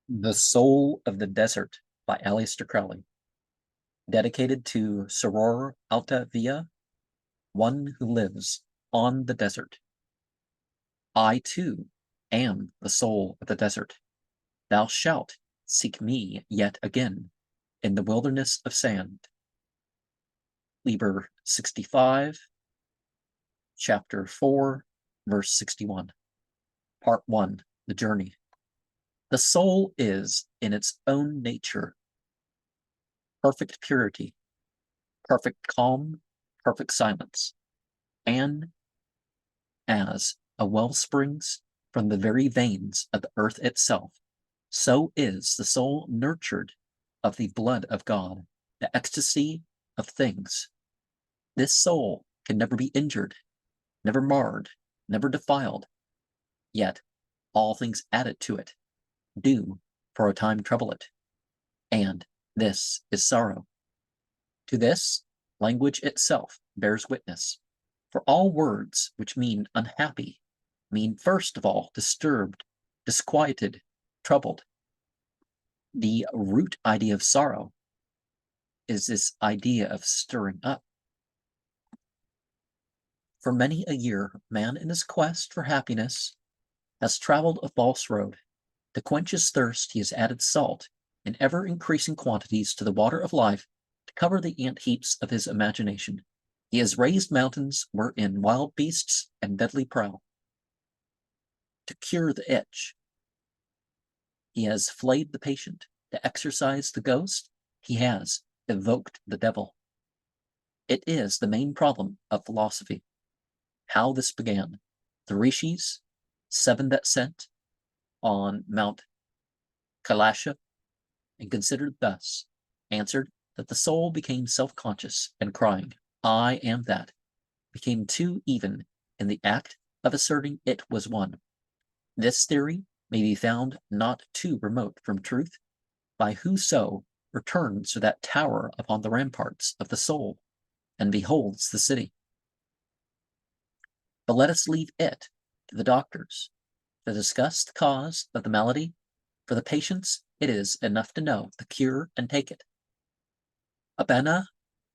The Soul of the Desert by Aleister Crowley. Dedicated to Soror Alta Via, one who lives on the desert. I, too, am the soul of the desert. Thou shalt seek me yet again in the wilderness of sand. Liber 65, chapter 4, verse 61. Part 1, the journey. The soul is, in its own nature, perfect purity, perfect calm, perfect silence, and as a well springs from the very veins of the earth itself, so is the soul nurtured of the blood of God, the ecstasy of things. This soul can never be injured, never marred, never defiled, yet all things added to it do for a time trouble it, and this is sorrow. To this, language itself bears witness, for all words which mean unhappy mean first of all disturbed, disquieted, troubled. The root idea of sorrow is this idea of stirring up. For many a year, man in his quest for happiness has traveled a false road. To quench his thirst, he has added salt in ever increasing quantities to the water of life to cover the ant heaps of his imagination. He has raised mountains wherein wild beasts and deadly prowl. To cure the itch, he has flayed the patient. To exorcise the ghost, he has evoked the devil. It is the main problem of philosophy. How this began. The rishis, 7 that sent on Mount Kailasha, and considered thus, answered that the soul became self-conscious and crying, I am that, became two even in the act of asserting it was one. This theory may be found not too remote from truth by whoso returns to that tower upon the ramparts of the soul and beholds the city. But let us leave it to the doctors to discuss the cause of the malady. For the patients, it is enough to know the cure and take it. Abana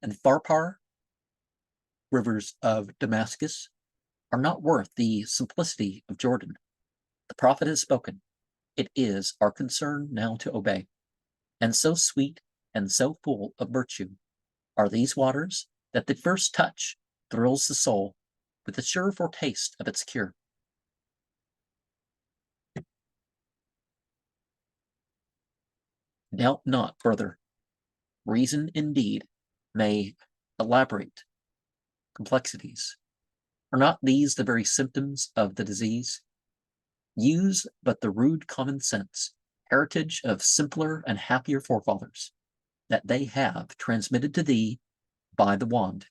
and Pharpar, rivers of Damascus, are not worth the simplicity of Jordan. The prophet has spoken. It is our concern now to obey. And so sweet and so full of virtue are these waters that the first touch thrills the soul with the sure foretaste of its cure. Doubt not further. Reason, indeed, may elaborate complexities. Are not these the very symptoms of the disease? Use but the rude common sense, heritage of simpler and happier forefathers, that they have transmitted to thee by the wand.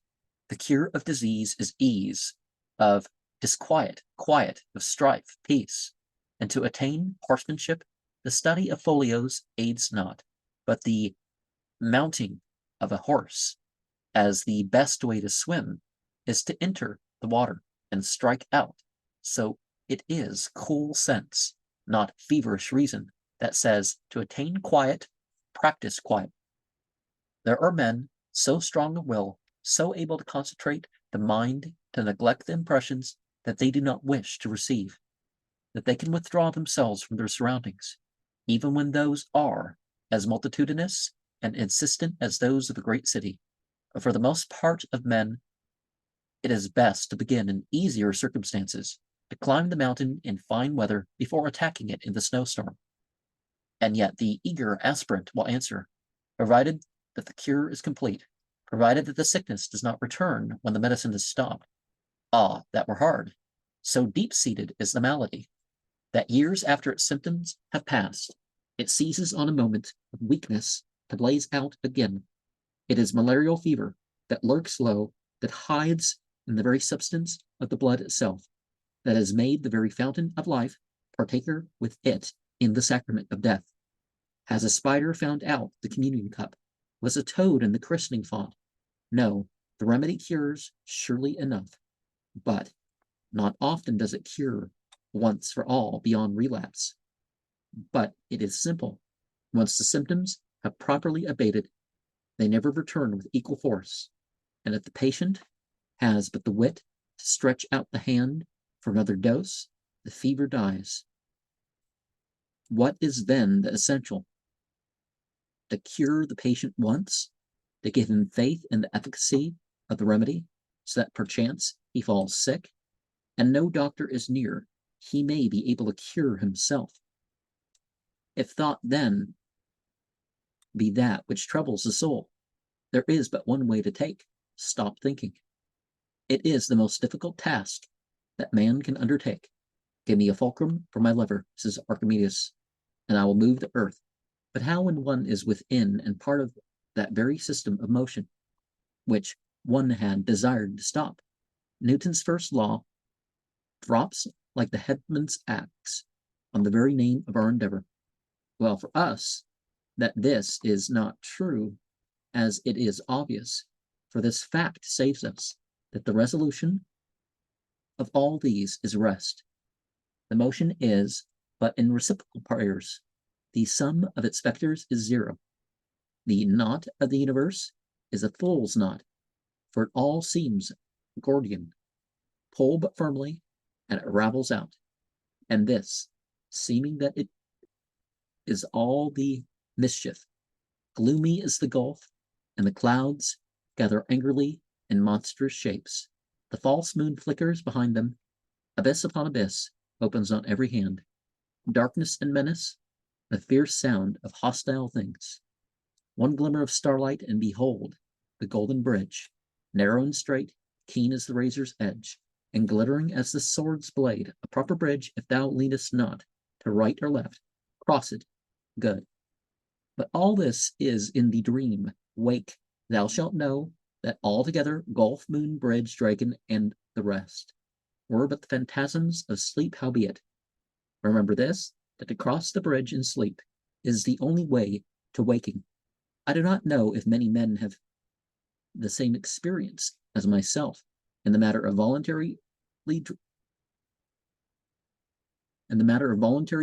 The cure of disease is ease, of disquiet, quiet, of strife, peace. And to attain horsemanship, the study of folios aids not, but the mounting of a horse, as the best way to swim, is to enter the water and strike out. So it is cool sense, not feverish reason, that says to attain quiet, practice quiet. There are men so strong of will, so able to concentrate the mind to neglect the impressions that they do not wish to receive, that they can withdraw themselves from their surroundings, even when those are as multitudinous and insistent as those of a great city. But for the most part of men, it is best to begin in easier circumstances, to climb the mountain in fine weather before attacking it in the snowstorm. And yet the eager aspirant will answer, provided that the cure is complete, provided that the sickness does not return when the medicine is stopped. Ah, that were hard. So deep-seated is the malady, that years after its symptoms have passed, it seizes on a moment of weakness to blaze out again. It is malarial fever that lurks low, that hides in the very substance of the blood itself, that has made the very fountain of life partaker with it in the sacrament of death. Has a spider found out the communion cup? Was a toad in the christening font? No, the remedy cures surely enough, but not often does it cure once for all beyond relapse. But it is simple. Once the symptoms have properly abated, they never return with equal force, and if the patient has but the wit to stretch out the hand for another dose, the fever dies. What is then the essential? To cure the patient once, to give him faith in the efficacy of the remedy, so that perchance he falls sick, and no doctor is near, he may be able to cure himself. If thought then be that which troubles the soul, there is but one way to take: stop thinking. It is the most difficult task that man can undertake. Give me a fulcrum for my lever, says Archimedes, and I will move the earth. But how when one is within and part of that very system of motion, which one had desired to stop? Newton's first law drops like the headsman's axe on the very name of our endeavor. Well, for us, that this is not true, as it is obvious, for this fact saves us, that the resolution of all these is rest. The motion is but in reciprocal pairs. The sum of its vectors is zero. The knot of the universe is a fool's knot, for it all seems Gordian. Pull but firmly, and it ravels out. And this, seeming that it is all the mischief. Gloomy is the gulf, and the clouds gather angrily in monstrous shapes. The false moon flickers behind them. Abyss upon abyss opens on every hand. Darkness and menace, the fierce sound of hostile things. One glimmer of starlight, and behold, the golden bridge, narrow and straight, keen as the razor's edge, and glittering as the sword's blade, a proper bridge if thou leanest not to right or left. Cross it, good. But all this is in the dream. Wake, thou shalt know that altogether gulf, moon, bridge, dragon, and the rest were but the phantasms of sleep. Howbeit, remember this, that to cross the bridge in sleep is the only way to waking. I do not know if many men have the same experience as myself in the matter of voluntary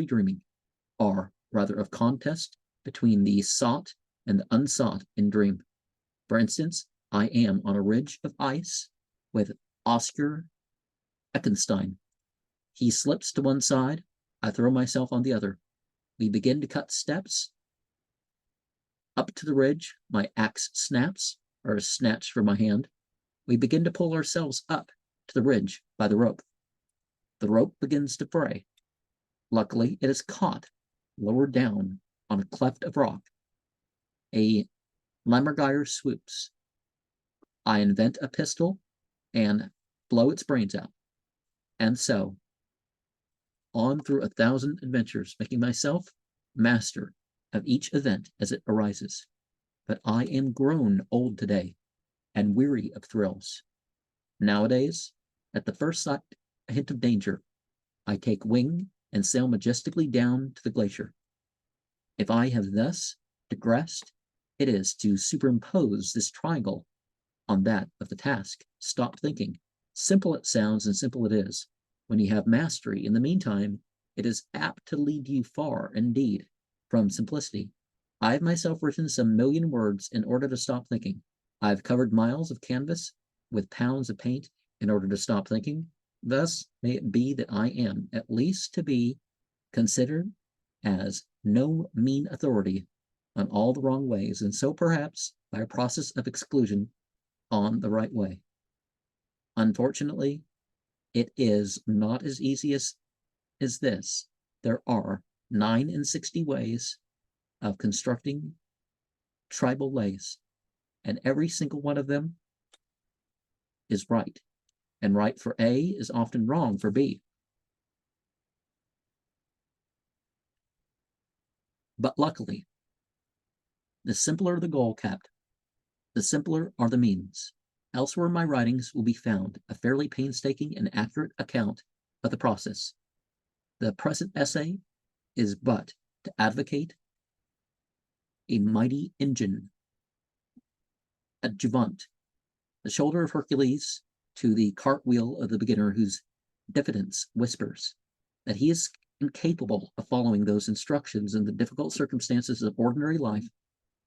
dreaming, or rather of contest between the sought and the unsought in dream. For instance, I am on a ridge of ice with Oscar Eckenstein. He slips to one side, I throw myself on the other. We begin to cut steps up to the ridge. My axe snaps, or is snatched from my hand. We begin to pull ourselves up to the ridge by the rope. The rope begins to fray. Luckily, it is caught lower down on a cleft of rock. A lammergeier swoops. I invent a pistol and blow its brains out. And so, on through 1,000 adventures, making myself master of each event as it arises. But I am grown old today, and weary of thrills. Nowadays, at the first hint of danger, I take wing and sail majestically down to the glacier. If I have thus digressed, it is to superimpose this triangle on that of the task. Stop thinking. Simple it sounds, and simple it is. When you have mastery, in the meantime, it is apt to lead you far, indeed, from simplicity. I have myself written some million words in order to stop thinking. I have covered miles of canvas with pounds of paint in order to stop thinking. Thus may it be that I am, at least, to be considered as no mean authority on all the wrong ways, and so perhaps, by a process of exclusion, on the right way. Unfortunately, it is not as easy as this. There are 69 ways of constructing tribal lays, and every single one of them is right, and right for A is often wrong for B. But luckily, the simpler the goal kept, the simpler are the means. Elsewhere in my writings will be found a fairly painstaking and accurate account of the process. The present essay is but to advocate a mighty engine, adjuvant, the shoulder of Hercules to the cartwheel of the beginner, whose diffidence whispers that he is incapable of following those instructions in the difficult circumstances of ordinary life,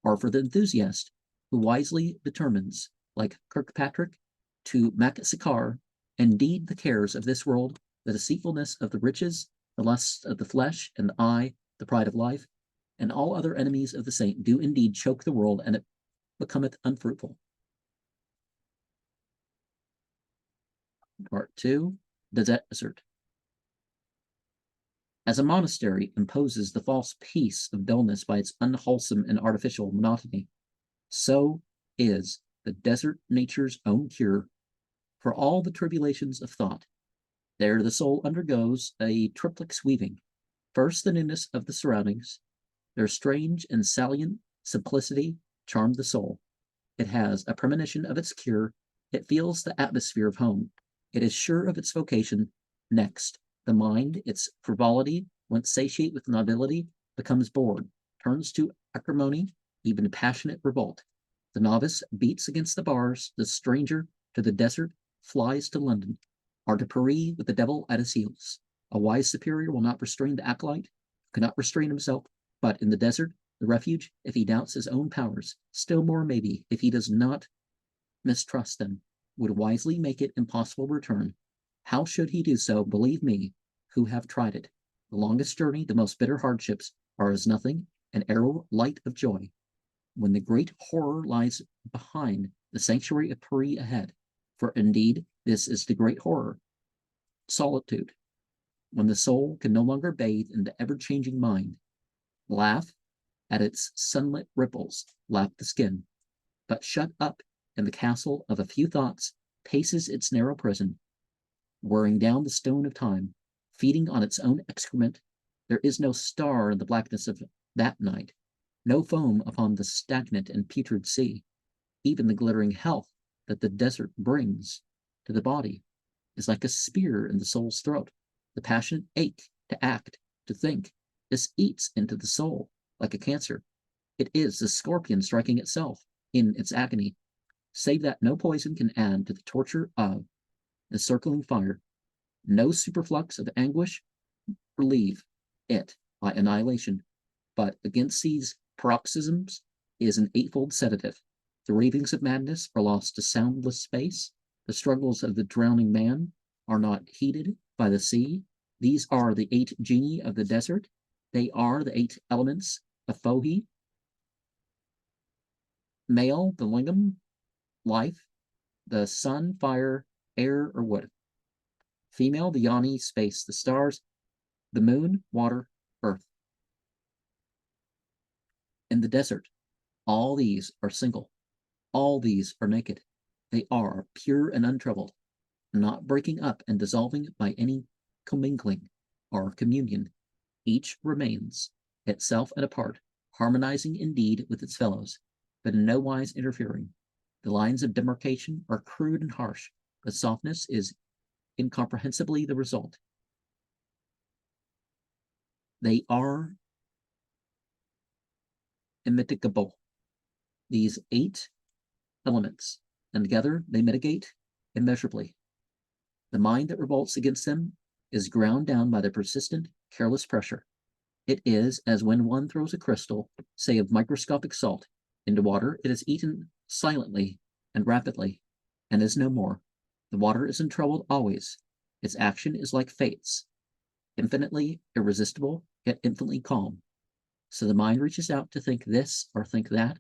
are for the enthusiast who wisely determines, like Kirkpatrick, to massacre indeed the cares of this world, the deceitfulness of the riches, the lusts of the flesh and the eye, the pride of life, and all other enemies of the saint do indeed choke the world, and it becometh unfruitful. Part 2, the desert. As a monastery imposes the false peace of dullness by its unwholesome and artificial monotony, so is the desert nature's own cure for all the tribulations of thought. There the soul undergoes a triplex weaving. First, the newness of the surroundings. Their strange and salient simplicity charmed the soul. It has a premonition of its cure. It feels the atmosphere of home. It is sure of its vocation. Next, the mind, its frivolity, once satiate with nobility, becomes bored, turns to acrimony, even passionate revolt. The novice beats against the bars. The stranger to the desert flies to London, or to Paris with the devil at his heels. A wise superior will not restrain the acolyte, cannot restrain himself, but in the desert, the refuge, if he doubts his own powers, still more maybe, if he does not mistrust them, would wisely make it impossible to return. How should he do so? Believe me, who have tried it. The longest journey, the most bitter hardships, are as nothing, an arrow light of joy. When the great horror lies behind, the sanctuary of Paris ahead, for indeed this is the great horror, solitude, when the soul can no longer bathe in the ever-changing mind, laugh at its sunlit ripples, lap the skin, but shut up in the castle of a few thoughts, paces its narrow prison, wearing down the stone of time, feeding on its own excrement. There is no star in the blackness of that night, no foam upon the stagnant and putrid sea. Even the glittering health that the desert brings to the body is like a spear in the soul's throat. The passionate ache to act, to think, this eats into the soul like a cancer. It is the scorpion striking itself in its agony, save that no poison can add to the torture of the circling fire. No superflux of anguish relieve it by annihilation, but against these paroxysms is an eightfold sedative. The ravings of madness are lost to soundless space. The struggles of the drowning man are not heeded by the sea. These are the 8 genii of the desert. They are the 8 elements of Fohi. Male, the lingam, life, the sun, fire, air, or wood. Female, the yoni, space, the stars, the moon, water, earth. In the desert, all these are single. All these are naked. They are pure and untroubled, not breaking up and dissolving by any commingling or communion. Each remains itself and apart, harmonizing indeed with its fellows, but in no wise interfering. The lines of demarcation are crude and harsh, but softness is incomprehensibly the result. They are immitigable, these 8 elements, and together they mitigate immeasurably. The mind that revolts against them is ground down by their persistent, careless pressure. It is as when one throws a crystal, say of microscopic salt, into water. It is eaten silently and rapidly, and is no more. The water is untroubled always. Its action is like fate's, infinitely irresistible, yet infinitely calm. So the mind reaches out to think this or think that.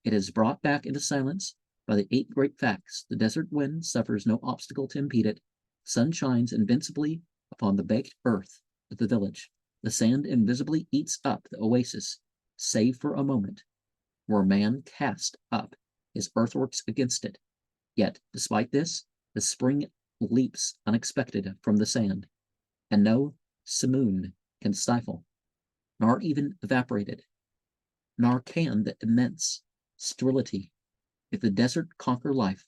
It is brought back into silence by the 8 great facts. The desert wind suffers no obstacle to impede it. The sun shines invincibly upon the baked earth of the village. The sand invisibly eats up the oasis, save for a moment, where man cast up his earthworks against it. Yet, despite this, the spring leaps unexpected from the sand, and no simoon can stifle, nor even evaporate it, nor can the immense sterility. If the desert conquer life,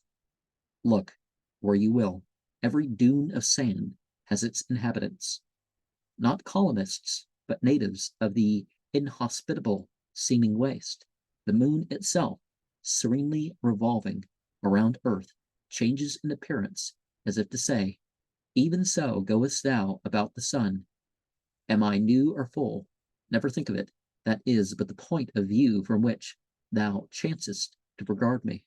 look where you will, every dune of sand has its inhabitants, not colonists, but natives of the inhospitable seeming waste. The moon itself, serenely revolving around earth, changes in appearance, as if to say, even so goest thou about the sun. Am I new or full? Never think of it. That is but the point of view from which thou chancest to regard me.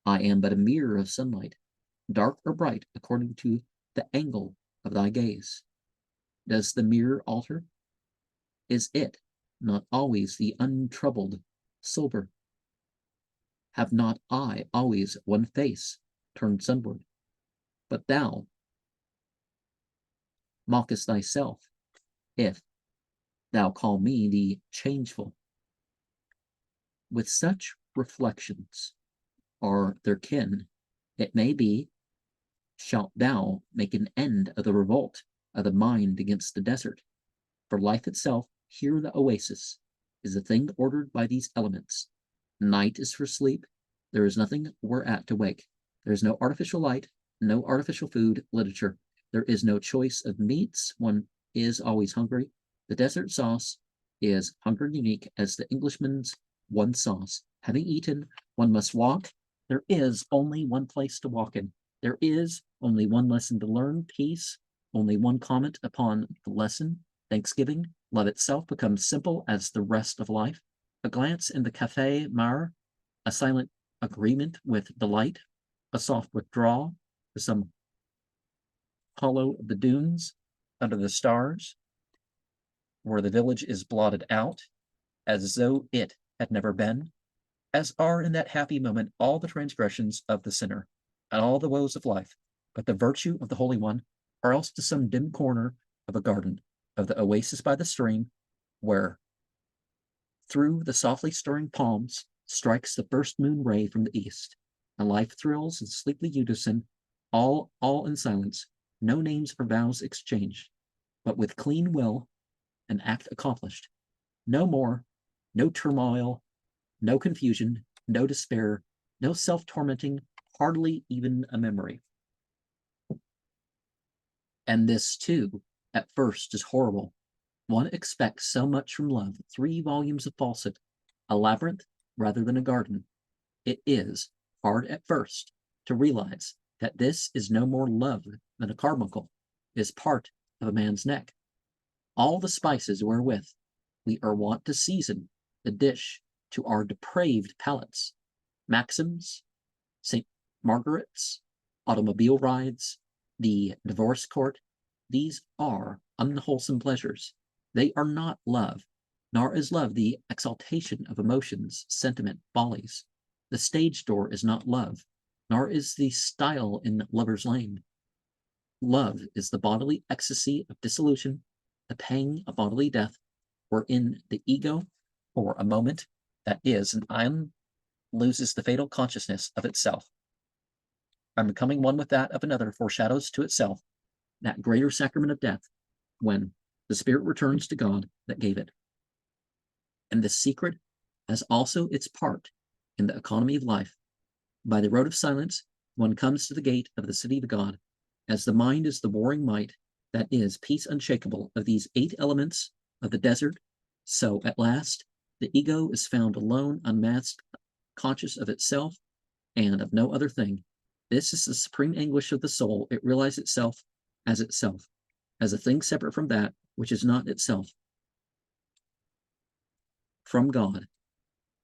I am but a mirror of sunlight, dark or bright according to the angle of thy gaze. Does the mirror alter? Is it not always the untroubled silver? Have not I always one face turned sunward? But thou mockest thyself if thou call me the changeful. With such reflections are their kin, it may be, shalt thou make an end of the revolt of the mind against the desert. For life itself, here the oasis, is a thing ordered by these elements. Night is for sleep. There is nothing whereat to wake. There is no artificial light, no artificial food, literature. There is no choice of meats. One is always hungry. The desert sauce is hunger unique as the Englishman's one sauce. Having eaten, one must walk. There is only one place to walk in. There is only one lesson to learn, peace, only one comment upon the lesson, thanksgiving. Love itself becomes simple as the rest of life. A glance in the Café Mar, a silent agreement with delight, a soft withdrawal to some hollow of the dunes under the stars, where the village is blotted out, as though it had never been, as are in that happy moment all the transgressions of the sinner, and all the woes of life, but the virtue of the Holy One, or else to some dim corner of a garden, of the oasis by the stream, where through the softly stirring palms strikes the first moon ray from the east, and life thrills in sleepy unison, all in silence, no names or vows exchanged, but with clean will, an act accomplished. No more, no turmoil, no confusion, no despair, no self-tormenting, hardly even a memory. And this, too, at first is horrible. One expects so much from love, 3 volumes of falsehood, a labyrinth rather than a garden. It is hard at first to realize that this is no more love than a carbuncle is part of a man's neck. All the spices wherewith we are wont to season the dish to our depraved palates, maxims, St. Margaret's, automobile rides, the divorce court, these are unwholesome pleasures. They are not love, nor is love the exaltation of emotions, sentiment, follies. The stage door is not love, nor is the stile in Lover's Lane. Love is the bodily ecstasy of dissolution, the pang of bodily death, wherein the ego, for a moment, that is, an ion, loses the fatal consciousness of itself, and becoming one with that of another foreshadows to itself that greater sacrament of death, when the spirit returns to God that gave it. And this secret has also its part in the economy of life. By the road of silence, one comes to the gate of the city of God, as the mind is the warring might, that is, peace unshakable of these 8 elements of the desert, so at last the ego is found alone, unmasked, conscious of itself and of no other thing. This is the supreme anguish of the soul. It realizes itself, as a thing separate from that which is not itself, from God.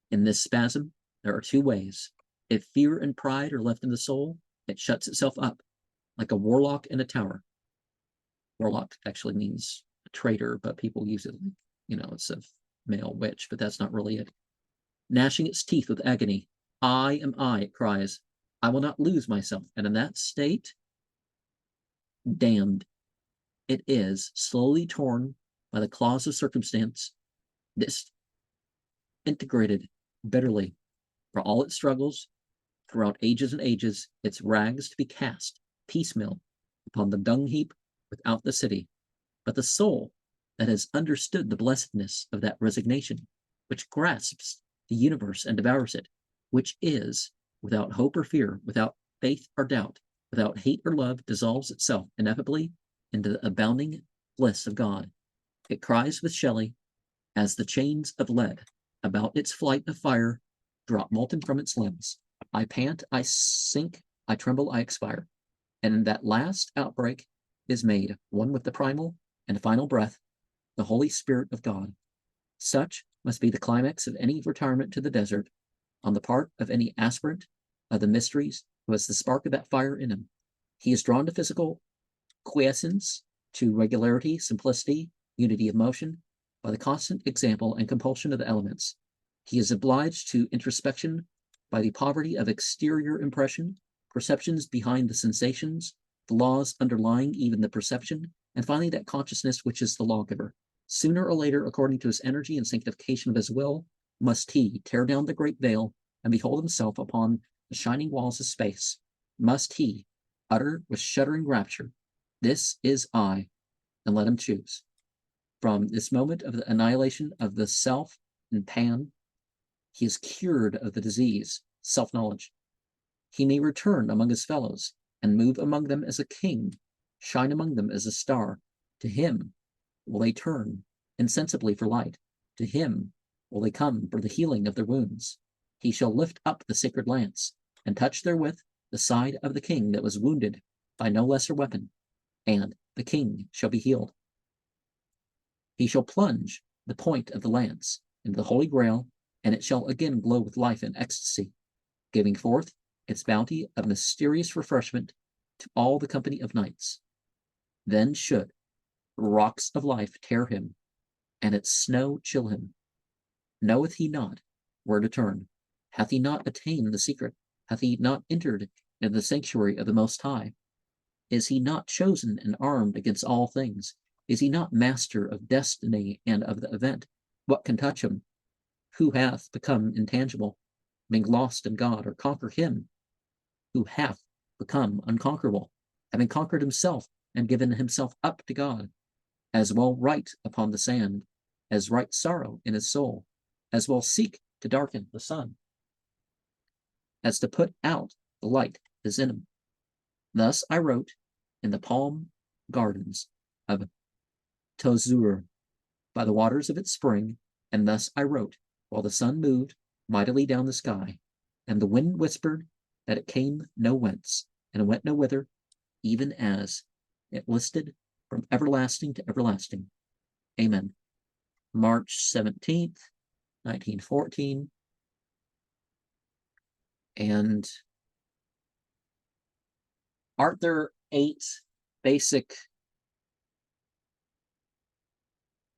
In this spasm, there are 2 ways. If fear and pride are left in the soul, it shuts itself up, like a warlock in a tower. Warlock actually means a traitor, but people use it like, it's a male witch, but that's not really it. Gnashing its teeth with agony, I am I, it cries. I will not lose myself. And in that state, damned, it is slowly torn by the claws of circumstance, disintegrated bitterly for all its struggles throughout ages and ages, its rags to be cast piecemeal upon the dung heap without the city. But the soul that has understood the blessedness of that resignation, which grasps the universe and devours it, which is without hope or fear, without faith or doubt, without hate or love, dissolves itself ineffably into the abounding bliss of God. It cries with Shelley, as the chains of lead about its flight of fire drop molten from its limbs. I pant, I sink, I tremble, I expire. And in that last outbreak is made one with the primal and final breath the Holy Spirit of God. Such must be the climax of any retirement to the desert on the part of any aspirant of the mysteries who has the spark of that fire in him. He is drawn to physical quiescence, to regularity, simplicity, unity of motion, by the constant example and compulsion of the elements. He is obliged to introspection by the poverty of exterior impression, perceptions behind the sensations, the laws underlying even the perception, and finally that consciousness which is the lawgiver. Sooner or later, according to his energy and sanctification of his will, must he tear down the great veil and behold himself upon the shining walls of space. Must he utter with shuddering rapture, "This is I," and let him choose. From this moment of the annihilation of the self in Pan, he is cured of the disease, self-knowledge. He may return among his fellows and move among them as a king, shine among them as a star. To him will they turn insensibly for light. To him will they come for the healing of their wounds. He shall lift up the sacred lance and touch therewith the side of the king that was wounded by no lesser weapon, and the king shall be healed. He shall plunge the point of the lance into the Holy Grail, and it shall again glow with life and ecstasy, giving forth its bounty of mysterious refreshment to all the company of knights. Then should rocks of life tear him, and its snow chill him. Knoweth he not where to turn? Hath he not attained the secret? Hath he not entered into the sanctuary of the Most High? Is he not chosen and armed against all things? Is he not master of destiny and of the event? What can touch him? Who hath become intangible, being lost in God, or conquer him who hath become unconquerable, having conquered himself and given himself up to God? As well write upon the sand, as write sorrow in his soul, as well seek to darken the sun, as to put out the light is in him. Thus I wrote in the palm gardens of Tozur, by the waters of its spring, and thus I wrote while the sun moved mightily down the sky, and the wind whispered that it came no whence, and went no whither, even as it listed from everlasting to everlasting. Amen. March 17th, 1914. And aren't there 8 basic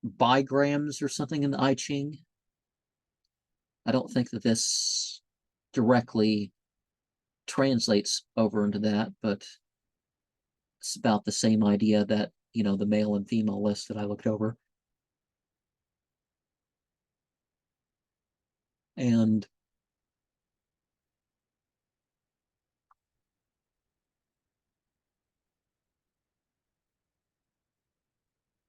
bigrams or something in the I Ching? I don't think that this directly translates over into that, but it's about the same idea that, the male and female list that I looked over. And